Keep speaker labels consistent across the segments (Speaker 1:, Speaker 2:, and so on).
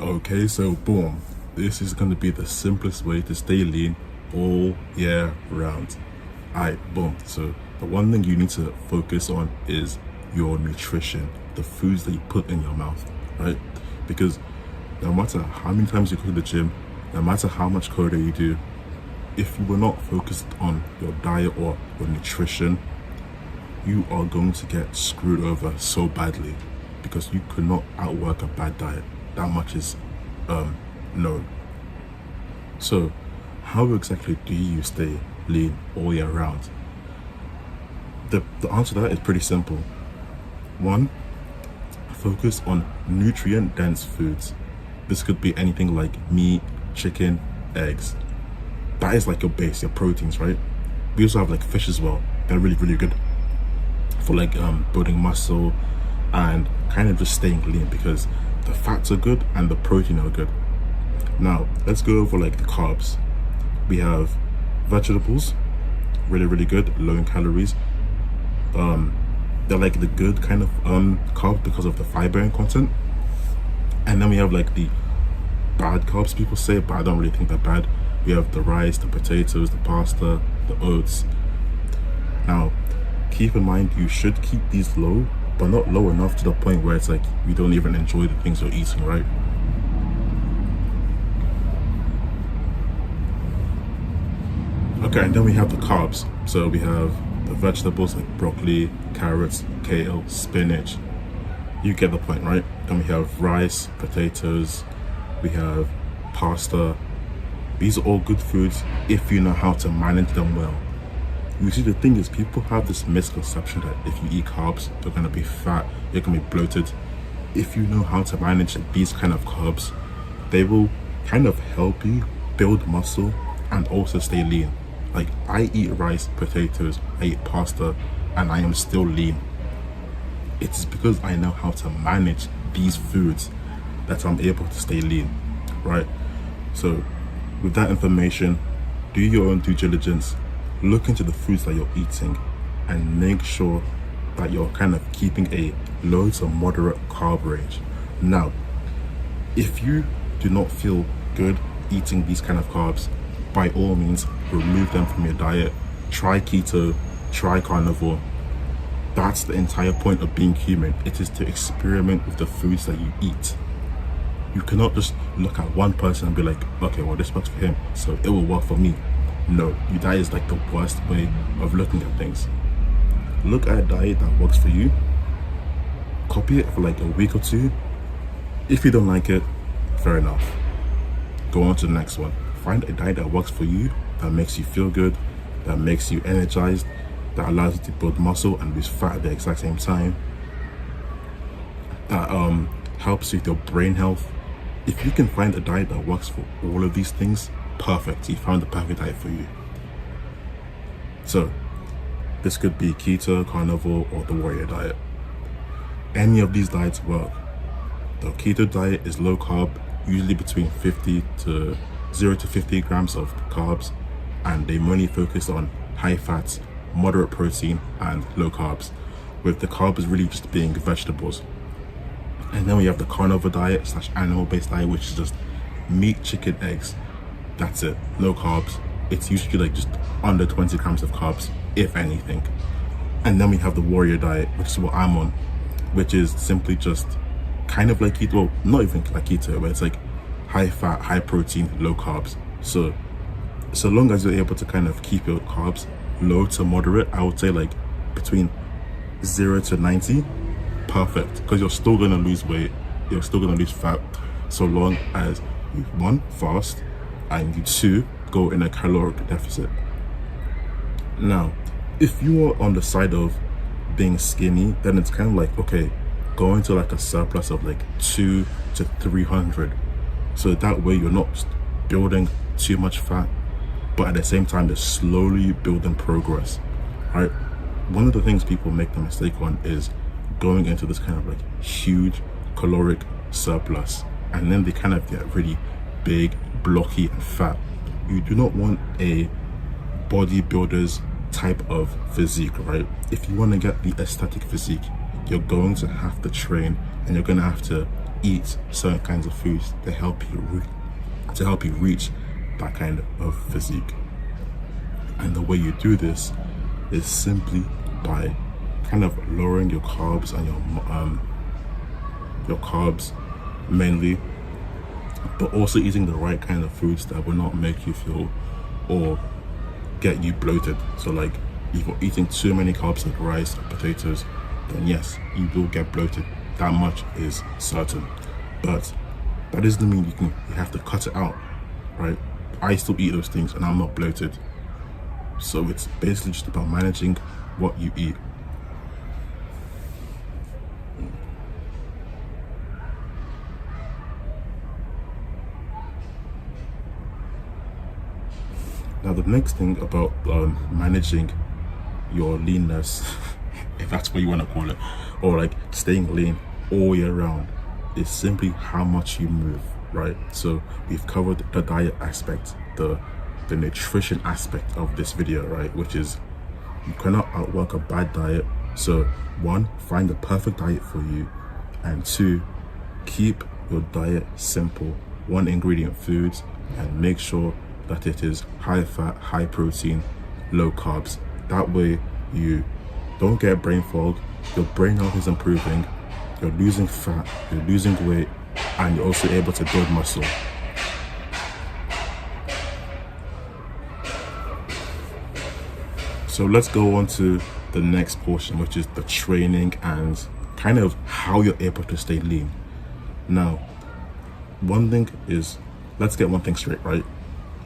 Speaker 1: Okay, so boom, this is going to be the simplest way to stay lean all year round. Alright, boom. So the one thing you need to focus on is your nutrition, the foods that you put in your mouth, right? Because no matter how many times you go to the gym, no matter how much cardio you do, if you were not focused on your diet or your nutrition, you are going to get screwed over so badly, because you could not outwork a bad diet. That much is known. So how exactly do you stay lean all year round? The answer to that is pretty simple. One, focus on nutrient dense foods. This could be anything like meat, chicken, eggs. That is like your base, your proteins, right? We also have like fish as well. They're really good for like building muscle and kind of just staying lean, because the fats are good and the protein are good. Now let's go over like the carbs. We have vegetables, really good, low in calories. They're like the good kind of carb because of the fiber and content. And then we have like the bad carbs, people say, but I don't really think they're bad. We have the rice, the potatoes, the pasta, the oats. Now keep in mind, you should keep these low, but not low enough to the point where it's like you don't even enjoy the things you're eating, right? Okay, and then we have the carbs. So we have the vegetables like broccoli, carrots, kale, spinach. You get the point, right? Then we have rice, potatoes, we have pasta. These are all good foods if you know how to manage them well. You see, the thing is, people have this misconception that if you eat carbs, you're gonna be fat, you're gonna be bloated. If you know how to manage these kind of carbs, they will kind of help you build muscle and also stay lean. Like, I eat rice, potatoes, I eat pasta, and I am still lean. It is because I know how to manage these foods that I'm able to stay lean, right? So with that information, do your own due diligence. Look into the foods that you're eating and make sure that you're kind of keeping a low to moderate carb range. Now, if you do not feel good eating these kind of carbs, by all means, remove them from your diet. Try keto, try carnivore. That's the entire point of being human. It is to experiment with the foods that you eat. You cannot just look at one person and be like, okay, well, this works for him, so it will work for me. No, that is like the worst way of looking at things. Look at a diet that works for you, copy it for like a week or two. If you don't like it, fair enough. Go on to the next one. Find a diet that works for you, that makes you feel good, that makes you energized, that allows you to build muscle and lose fat at the exact same time, that helps with your brain health. If you can find a diet that works for all of these things, perfect. You found the perfect diet for you. So this could be keto, carnivore, or the warrior diet. Any of these diets work. The keto diet is low carb, usually between 0 to 50 grams of carbs, and they mainly focus on high fats, moderate protein, and low carbs, with the carbs really just being vegetables. And then we have the carnivore diet / animal-based diet, which is just meat, chicken, eggs. That's it, no carbs. It's usually like just under 20 grams of carbs, if anything. And then we have the warrior diet, which is what I'm on, which is simply just kind of like keto, well, not even like keto, but it's like high fat, high protein, low carbs. So long as you're able to kind of keep your carbs low to moderate, I would say like between 0 to 90, perfect, because you're still gonna lose weight, you're still gonna lose fat, so long as you, one, fast, and you, two, go in a caloric deficit. Now, if you are on the side of being skinny, then it's kind of like, okay, go into like a surplus of like 200 to 300. So that way you're not just building too much fat, but at the same time they're slowly building progress, right? One of the things people make the mistake on is going into this kind of like huge caloric surplus, and then they kind of get really big, blocky, and fat. You do not want a bodybuilder's type of physique, right? If you want to get the aesthetic physique, you're going to have to train, and you're going to have to eat certain kinds of foods to help you reach that kind of physique. And the way you do this is simply by kind of lowering your carbs and your carbs mainly, but also eating the right kind of foods that will not make you feel or get you bloated. So like, if you're eating too many carbs like rice and potatoes, then yes, you will get bloated. That much is certain. But that doesn't mean you have to cut it out, right? I still eat those things and I'm not bloated. So it's basically just about managing what you eat. Now the next thing about managing your leanness, if that's what you want to call it, or like staying lean all year round, is simply how much you move, right? So we've covered the diet aspect, the nutrition aspect of this video, right? Which is, you cannot outwork a bad diet. So 1, find the perfect diet for you, and 2, keep your diet simple, 1 ingredient foods, and make sure that it is high fat, high protein, low carbs. That way you don't get brain fog, your brain health is improving, you're losing fat, you're losing weight, and you're also able to build muscle. So let's go on to the next portion, which is the training and kind of how you're able to stay lean. Now, one thing is, let's get one thing straight, right?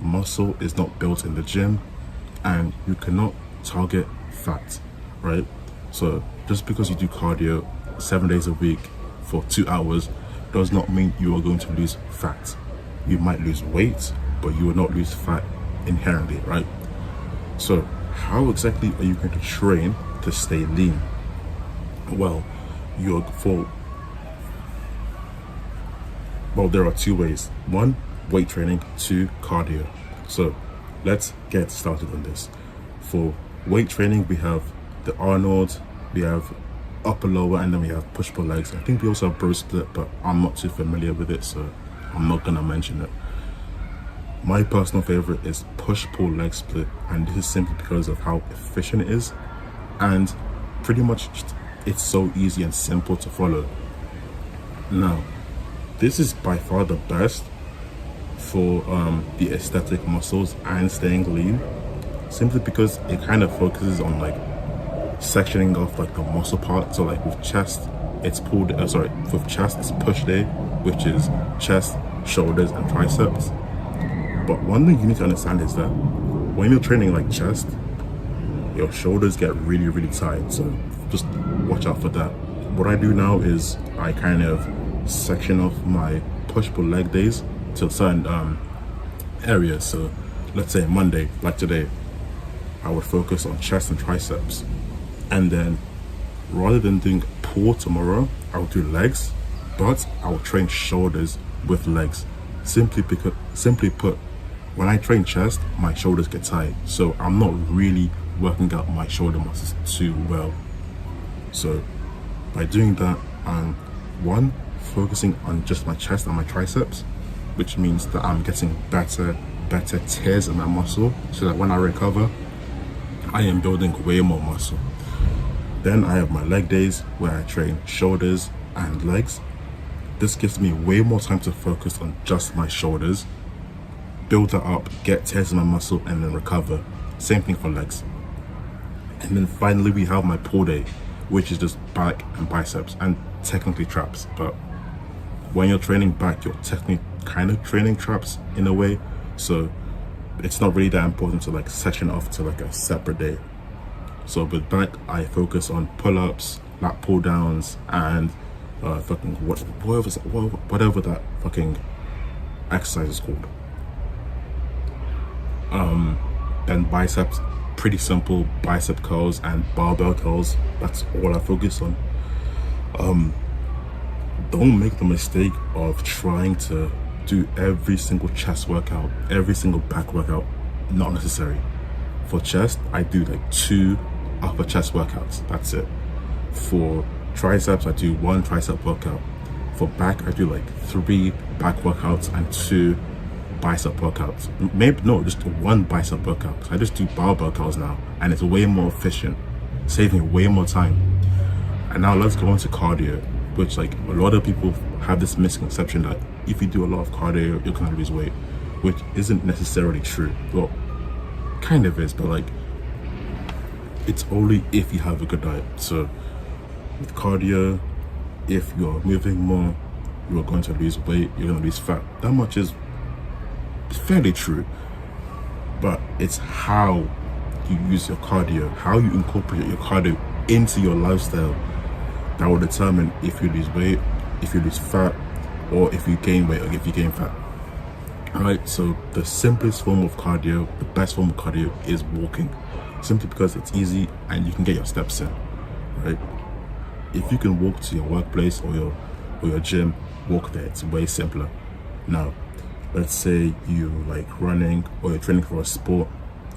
Speaker 1: Muscle is not built in the gym, and you cannot target fat, right? So just because you do cardio 7 days a week for 2 hours does not mean you are going to lose fat. You might lose weight, but you will not lose fat inherently, right? So how exactly are you going to train to stay lean? Well, there are 2 ways. 1, weight training, 2, cardio. So let's get started on this. For weight training, we have the Arnold, we have upper lower, and then we have push pull legs. I think we also have bro split, but I'm not too familiar with it, so I'm not gonna mention it. My personal favorite is push pull leg split, and this is simply because of how efficient it is, and pretty much it's so easy and simple to follow. Now, this is by far the best for the aesthetic muscles and staying lean, simply because it kind of focuses on like sectioning off like the muscle part. So like with chest, it's with chest it's push day, which is chest, shoulders, and triceps. But one thing you need to understand is that when you're training like chest, your shoulders get really, really tight. So just watch out for that. What I do now is I kind of section off my push-pull leg days to certain areas. So let's say Monday, like today, I would focus on chest and triceps. And then rather than doing pull tomorrow, I will do legs, but I will train shoulders with legs. Simply put, when I train chest, my shoulders get tight. So I'm not really working out my shoulder muscles too well. So by doing that, I'm 1, focusing on just my chest and my triceps, which means that I'm getting better tears in my muscle, so that when I recover, I am building way more muscle. Then I have my leg days where I train shoulders and legs. This gives me way more time to focus on just my shoulders, build that up, get tears in my muscle, and then recover. Same thing for legs. And then finally we have my pull day, which is just back and biceps, and technically traps. But when you're training back, you're technically kind of training traps in a way, so it's not really that important to like section off to like a separate day. So with back, I focus on pull-ups, lat pull downs, and whatever that fucking exercise is called. Then biceps, pretty simple, bicep curls and barbell curls. That's all I focus on. Don't make the mistake of trying to do every single chest workout, every single back workout. Not necessary. For chest, I do like 2 upper chest workouts. That's it. For triceps, I do 1 tricep workout. For back, I do like 3 back workouts and 2 bicep workouts. Maybe no, just 1 bicep workout. I just do barbell curls now, and it's way more efficient, saving way more time. And now let's go on to cardio, which like a lot of people have this misconception that if you do a lot of cardio, you're gonna lose weight, which isn't necessarily true. Well, kind of is, but like it's only if you have a good diet. So with cardio, if you're moving more, you are going to lose weight, you're going to lose fat. That much is fairly true. But it's how you use your cardio, how you incorporate your cardio into your lifestyle, that will determine if you lose weight, if you lose fat, or if you gain weight or if you gain fat. Alright, so the simplest form of cardio, the best form of cardio is walking, simply because it's easy and you can get your steps in, right? If you can walk to your workplace or your gym, walk there. It's way simpler. Now, let's say you like running or you're training for a sport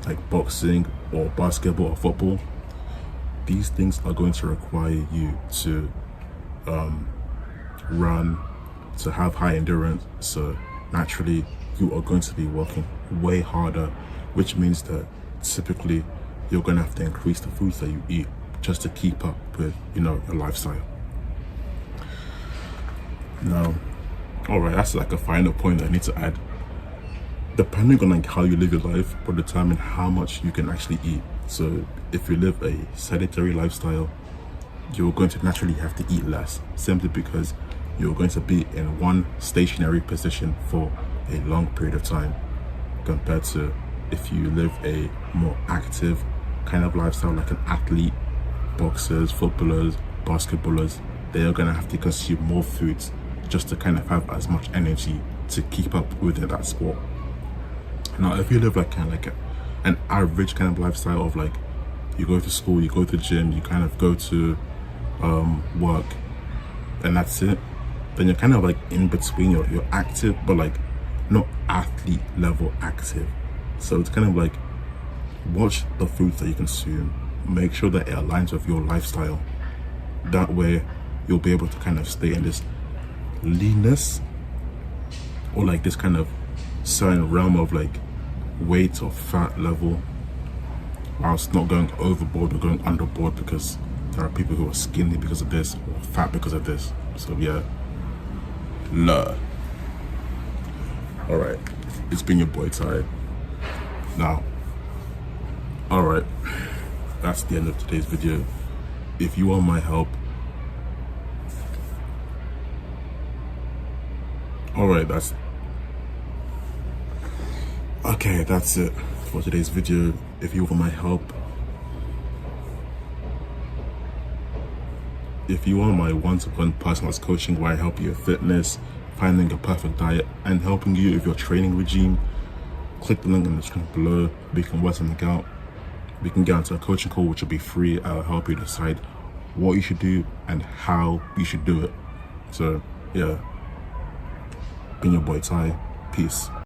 Speaker 1: like boxing or basketball or football. These things are going to require you to run, to have high endurance. So naturally, you are going to be working way harder, which means that typically you're going to have to increase the foods that you eat just to keep up with, you know, your lifestyle. Now, all right, that's like a final point that I need to add. Depending on like how you live your life will determine how much you can actually eat. So if you live a sedentary lifestyle, you're going to naturally have to eat less, simply because you're going to be in one stationary position for a long period of time, compared to if you live a more active kind of lifestyle, like an athlete, boxers, footballers, basketballers. They are going to have to consume more foods just to kind of have as much energy to keep up with that sport. Now, if you live like kind of like an average kind of lifestyle of like, you go to school, you go to the gym, you kind of go to work, and that's it, then you're kind of like in between. You're active, but like not athlete level active. So it's kind of like, watch the foods that you consume, make sure that it aligns with your lifestyle. That way you'll be able to kind of stay in this leanness, or like this kind of certain realm of like weight or fat level, whilst not going overboard or going underboard, because there are people who are skinny because of this or fat because of this. So yeah, all right, it's been your boy Ty. Now, all right, that's the end of today's video. If you want my help, all right, that's it for today's video. If you want my help, if you want my one-to-one personalized coaching where I help you with fitness, finding a perfect diet, and helping you with your training regime, click the link in the description below. We can work something out. We can get into a coaching call, which will be free. I'll help you decide what you should do and how you should do it. So yeah, been your boy Ty. Peace.